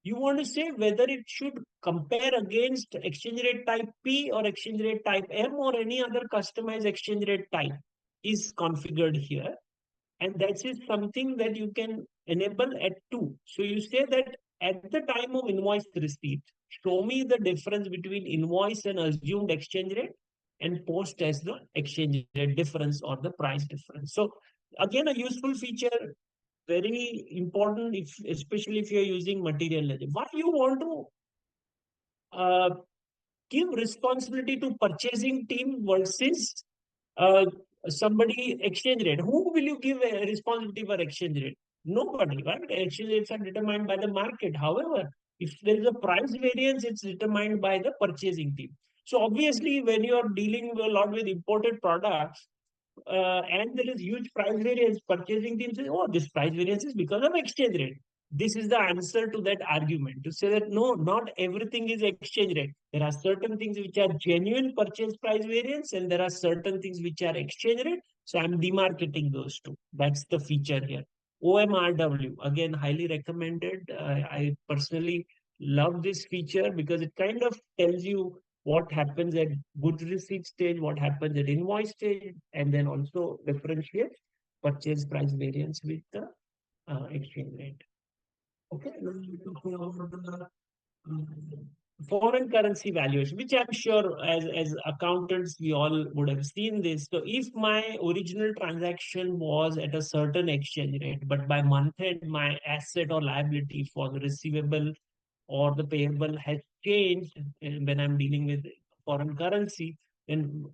you want to say whether it should compare against exchange rate type P or exchange rate type M or any other customized exchange rate type is configured here. And that is something that you can enable at 2. So you say that at the time of invoice receipt, show me the difference between invoice and assumed exchange rate and post as the exchange rate difference or the price difference. So again, a useful feature, very important, especially if you're using material ledger. Why you want to give responsibility to purchasing team versus uh, somebody exchange rate? Who will you give a responsibility for exchange rate? Nobody, right? Exchange rates are determined by the market. However, if there is a price variance, it's determined by the purchasing team. So obviously, when you are dealing a lot with imported products, and there is huge price variance, purchasing team says, oh, this price variance is because of exchange rate. This is the answer to that argument, to say that no, not everything is exchange rate. There are certain things which are genuine purchase price variance, and there are certain things which are exchange rate. So I'm demarcating those two. That's the feature here. OMRW, again, highly recommended. I personally love this feature because it kind of tells you what happens at goods receipt stage, what happens at invoice stage, and then also differentiate purchase price variance with the exchange rate. Okay, now we talk about the foreign currency valuation, which I'm sure as accountants, we all would have seen this. So if my original transaction was at a certain exchange rate, but by month end, my asset or liability for the receivable or the payable has changed when I'm dealing with foreign currency, then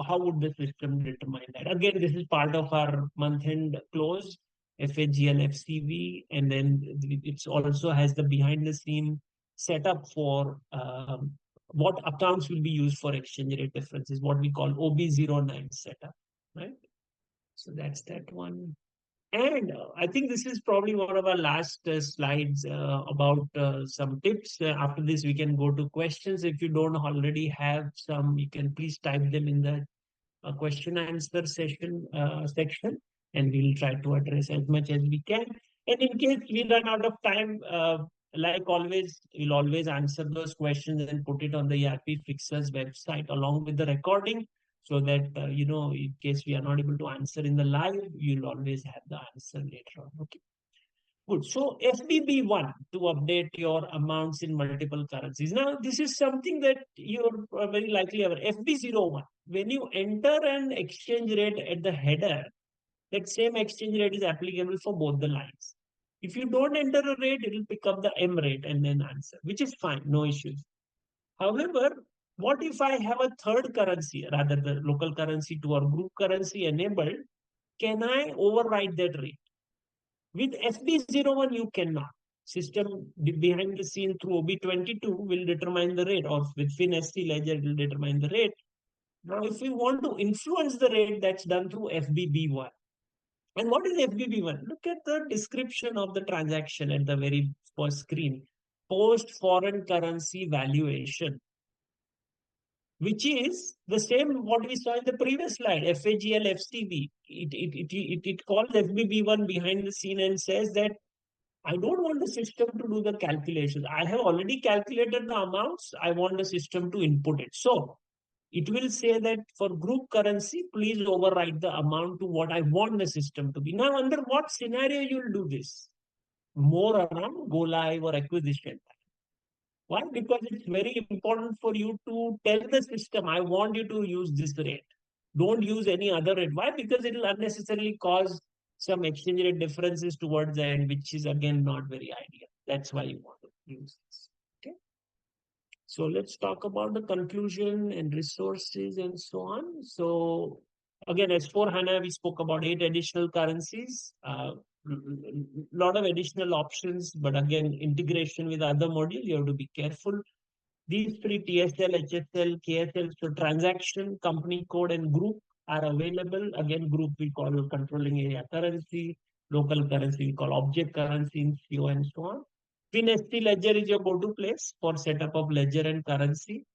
how would the system determine that? Again, this is part of our month-end close, FAGL, FCV, and then it also has the behind-the-scene setup for what accounts will be used for exchange rate differences, what we call OB09 setup, right? So that's that one. And I think this is probably one of our last slides about some tips. After this, we can go to questions. If you don't already have some, you can please type them in the question answer session section, and we'll try to address as much as we can. And in case we run out of time, like always, we'll always answer those questions and put it on the ERP Fixers website along with the recording, so that in case we are not able to answer in the live, you'll always have the answer later on. Okay. Good. So FBB1 to update your amounts in multiple currencies. Now, this is something that you're very likely aware. FB01, when you enter an exchange rate at the header, that same exchange rate is applicable for both the lines. If you don't enter a rate, it will pick up the M rate and then answer, which is fine, no issues. However, what if I have a third currency, rather the local currency to or group currency enabled? Can I override that rate? With FB01, you cannot. System behind the scene through OB22 will determine the rate, or with FinSC ledger will determine the rate. Now, if we want to influence the rate, that's done through FBB1. And what is FBB1? Look at the description of the transaction at the very first screen. Post foreign currency valuation, which is the same what we saw in the previous slide, FAGL, FCV. It calls FBB1 behind the scene and says that I don't want the system to do the calculations. I have already calculated the amounts. I want the system to input it. So it will say that for group currency, please override the amount to what I want the system to be. Now, under what scenario you'll do this? More around go live or acquisition. Why? Because it's very important for you to tell the system, I want you to use this rate. Don't use any other rate. Why? Because it will unnecessarily cause some exchange rate differences towards the end, which is again not very ideal. That's why you want to use this. Okay. So let's talk about the conclusion and resources and so on. So again, as for HANA, we spoke about 8 additional currencies, lot of additional options, but again, integration with other module, you have to be careful. These 3 TSL, HSL, KSL, so transaction, company code, and group are available. Again, group we call controlling area currency, local currency we call object currency in CO and so on. FinST ledger is your go-to place for setup of ledger and currency.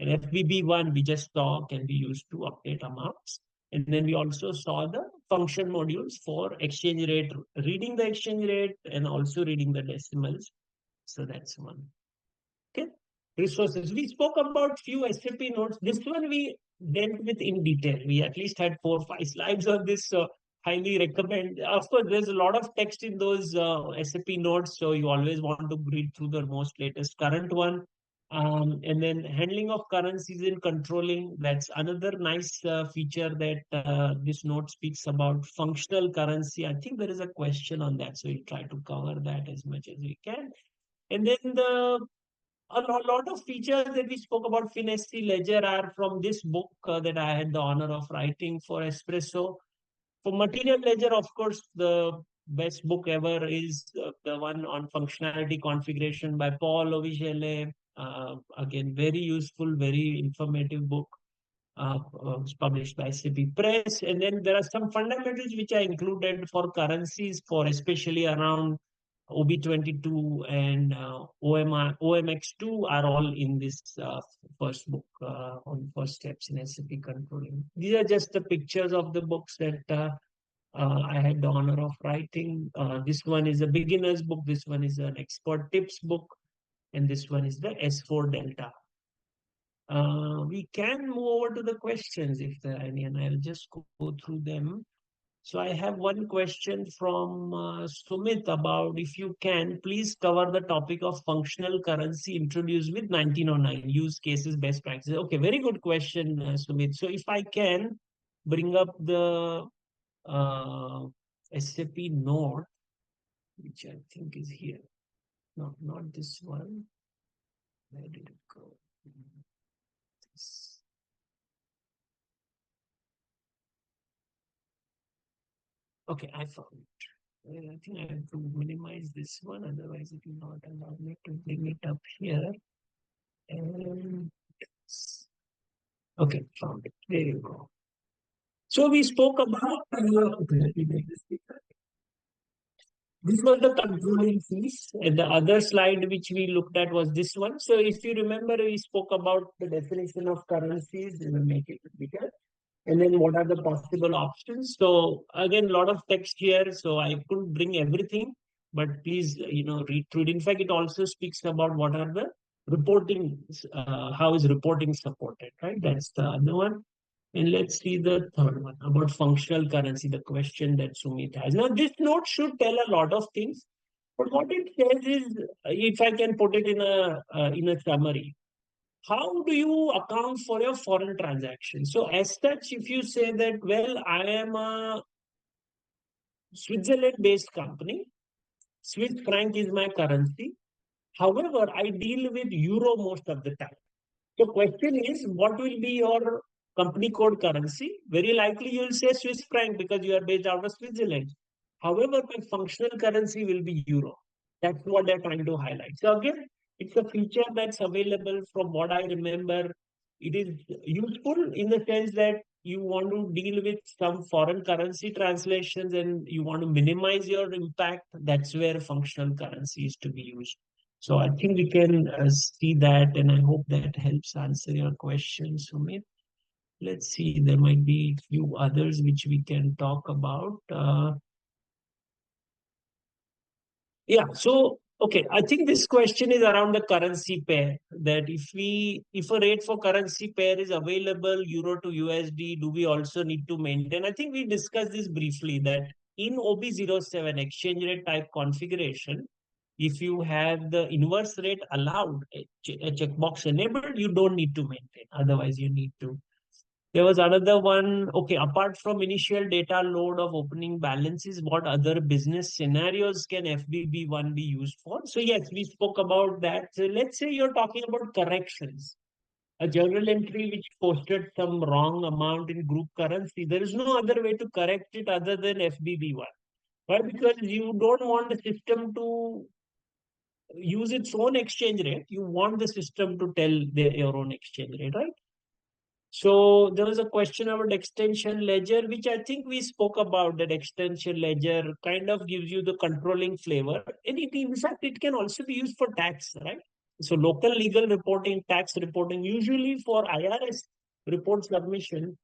And FBB1 we just saw can be used to update amounts. And then we also saw the function modules for exchange rate, reading the exchange rate and also reading the decimals. So that's one. Okay. Resources. We spoke about few SAP notes. This one we dealt with in detail. We at least had 4 or 5 slides on this. So highly recommend. Of course, there's a lot of text in those SAP notes. So you always want to read through the most latest current one. And then handling of currencies and controlling. That's another nice feature that this note speaks about. Functional currency. I think there is a question on that. So we'll try to cover that as much as we can. And then a lot of features that we spoke about FinST Ledger are from this book that I had the honor of writing for Espresso. For Material Ledger, of course, the best book ever is the one on functionality configuration by Paul Ovigele. Again, very useful, very informative book. Was published by SAP Press. And then there are some fundamentals which I included for currencies, for especially around OB22 and OMX2 are all in this first book on first steps in SAP controlling. These are just the pictures of the books that I had the honor of writing. This one is a beginner's book. This one is an expert tips book. And this one is the S4 Delta. We can move over to the questions if there are any, and I'll just go through them. So I have one question from Sumit about if you can please cover the topic of functional currency introduced with 1909 use cases best practices. Okay, very good question, Sumit. So if I can bring up the SAP note, which I think is here. No, not this one. Where did it go? This. Okay, I found it. I think I have to minimize this one, otherwise it will not allow me to bring it up here. And okay, found it. There you go. So we spoke about this was the controlling fees, and the other slide which we looked at was this one. So if you remember, we spoke about the definition of currencies. We will make it bigger. And then what are the possible options? So again, a lot of text here, so I couldn't bring everything, but please, read through it. In fact, it also speaks about what are the reporting, how is reporting supported, right? That's the other one. And let's see the third one about functional currency, the question that Sumit has. Now, this note should tell a lot of things, but what it says is, if I can put it in a summary, how do you account for your foreign transactions? So as such, if you say that, well, I am a Switzerland-based company, Swiss franc is my currency. However, I deal with euro most of the time. So question is, what will be your company code currency? Very likely you will say Swiss franc because you are based out of Switzerland. However, my functional currency will be euro. That's what they're trying to highlight. So again, it's a feature that's available from what I remember. It is useful in the sense that you want to deal with some foreign currency translations and you want to minimize your impact. That's where functional currency is to be used. So I think we can see that, and I hope that helps answer your question, Sumit. Let's see, there might be a few others which we can talk about. Yeah, so Okay, I think this question is around the currency pair. That if a rate for currency pair is available, euro to USD, do we also need to maintain? I think we discussed this briefly that in OB07 exchange rate type configuration, if you have the inverse rate allowed, a checkbox enabled, you don't need to maintain. Otherwise, you need to. There was another one. Okay, apart from initial data load of opening balances, what other business scenarios can FBB1 be used for? So yes, we spoke about that. So let's say you're talking about corrections. A journal entry which posted some wrong amount in group currency. There is no other way to correct it other than FBB1. Why? Because you don't want the system to use its own exchange rate. You want the system to tell your own exchange rate, right? So there was a question about extension ledger, which I think we spoke about. That extension ledger kind of gives you the controlling flavor. And in fact, it can also be used for tax, right? So local legal reporting, tax reporting, usually for IRS report submission,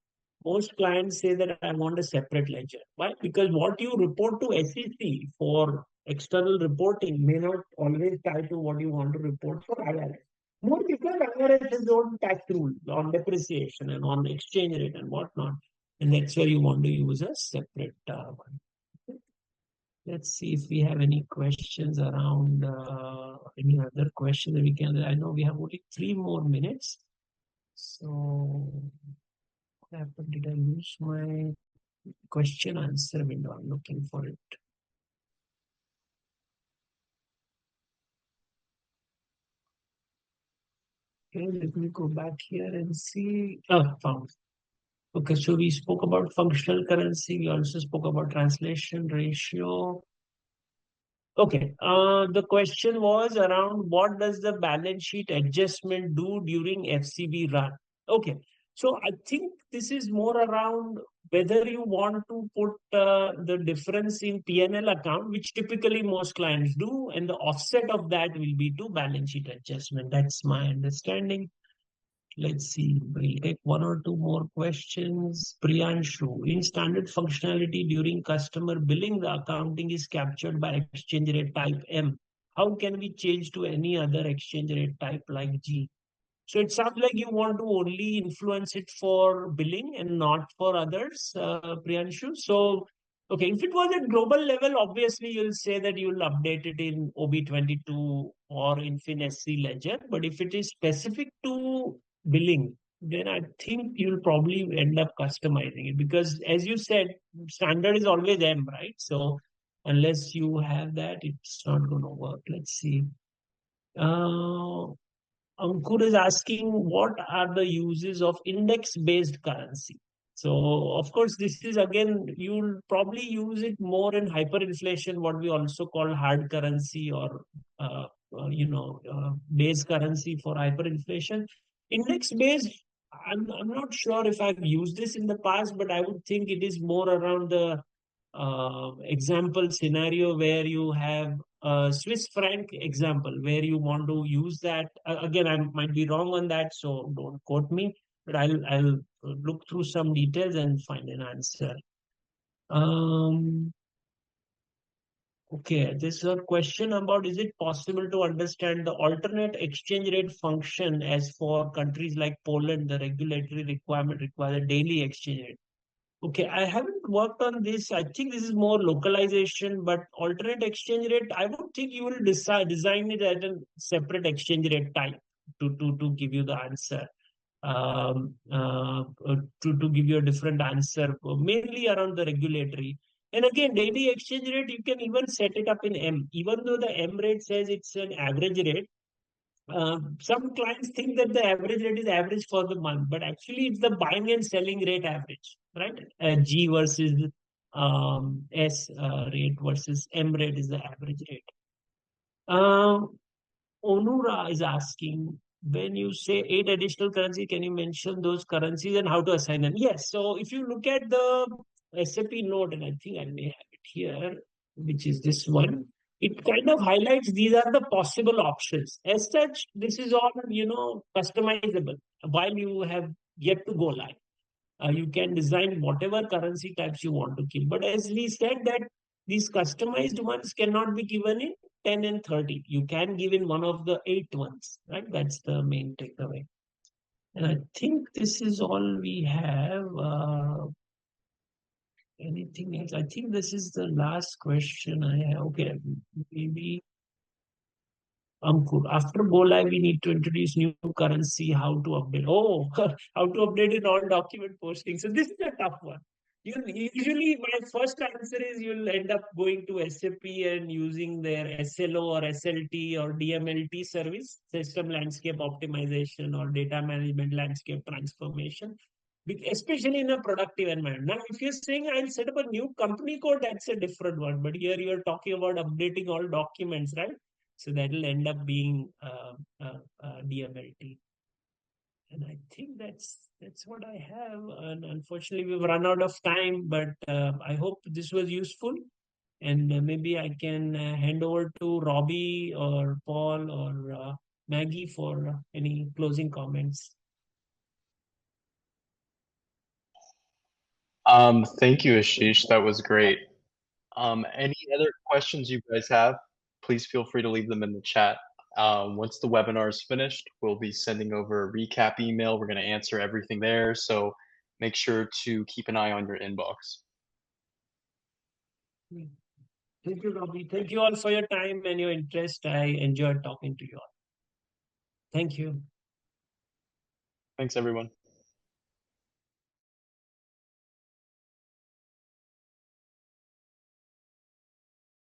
most clients say that I want a separate ledger. Why? Because what you report to SEC for external reporting may not always tie to what you want to report for IRS. More because IRS has its own tax rule on depreciation and on exchange rate and whatnot. And that's where you want to use a separate one. Let's see if we have any questions around any other question that we can. I know we have only 3 more minutes. So, what happened? Did I lose my question answer window? I'm looking for it. Okay, let me go back here and see. Oh, found. Okay, so we spoke about functional currency. We also spoke about translation ratio. Okay, the question was around what does the balance sheet adjustment do during FCB run? Okay, so I think this is more around whether you want to put the difference in P&L account, which typically most clients do, and the offset of that will be to balance sheet adjustment. That's my understanding. Let's see, we'll take 1 or 2 more questions. Priyanshu, in standard functionality during customer billing, the accounting is captured by exchange rate type M. How can we change to any other exchange rate type like G? So it sounds like you want to only influence it for billing and not for others, Priyanshu. So, okay, if it was at global level, obviously you'll say that you'll update it in OB22 or in FinSC ledger. But if it is specific to billing, then I think you'll probably end up customizing it because, as you said, standard is always M, right? So unless you have that, it's not going to work. Let's see. Uh, Ankur is asking what are the uses of index-based currency. So, of course, this is again, you'll probably use it more in hyperinflation, what we also call hard currency or, base currency for hyperinflation. Index-based, I'm not sure if I've used this in the past, but I would think it is more around the example scenario where you have a Swiss franc example where you want to use that. Again, I might be wrong on that, so don't quote me. But I'll look through some details and find an answer. Okay, this is a question about is it possible to understand the alternate exchange rate function as for countries like Poland, the regulatory requirement requires a daily exchange rate. Okay, I haven't worked on this. I think this is more localization, but alternate exchange rate, I would think you will design it as a separate exchange rate type to give you the answer. To give you a different answer, mainly around the regulatory. And again, daily exchange rate, you can even set it up in M. Even though the M rate says it's an average rate, some clients think that the average rate is average for the month, but actually it's the buying and selling rate average, right? G versus S rate versus M rate is the average rate. Onura is asking, when you say 8 additional currency, can you mention those currencies and how to assign them? Yes. So if you look at the SAP note, and I think I may have it here, which is this one, it kind of highlights these are the possible options. As such, this is all, customizable while you have yet to go live. You can design whatever currency types you want to keep. But as we said that these customized ones cannot be given in 10, and 30. You can give in one of the 8 ones, right? That's the main takeaway. And I think this is all we have. Anything else? I think this is the last question I have. Okay, maybe Ankur. After go live, we need to introduce new currency. How to update? Oh, how to update in all document posting. So this is a tough one. Usually, my first answer is you'll end up going to SAP and using their SLO or SLT or DMLT service, system landscape optimization or data management landscape transformation, especially in a productive environment. Now, if you're saying I'll set up a new company code, that's a different one. But here you're talking about updating all documents, right? So that will end up being DMLT. And I think that's what I have. And unfortunately, we've run out of time. But I hope this was useful. And maybe I can hand over to Robbie or Paul or Maggie for any closing comments. Thank you, Ashish. That was great. Any other questions you guys have, please feel free to leave them in the chat. Once the webinar is finished, we'll be sending over a recap email. We're going to answer everything there. So make sure to keep an eye on your inbox. Thank you, Robbie. Thank you all for your time and your interest. I enjoyed talking to you all. Thank you. Thanks, everyone.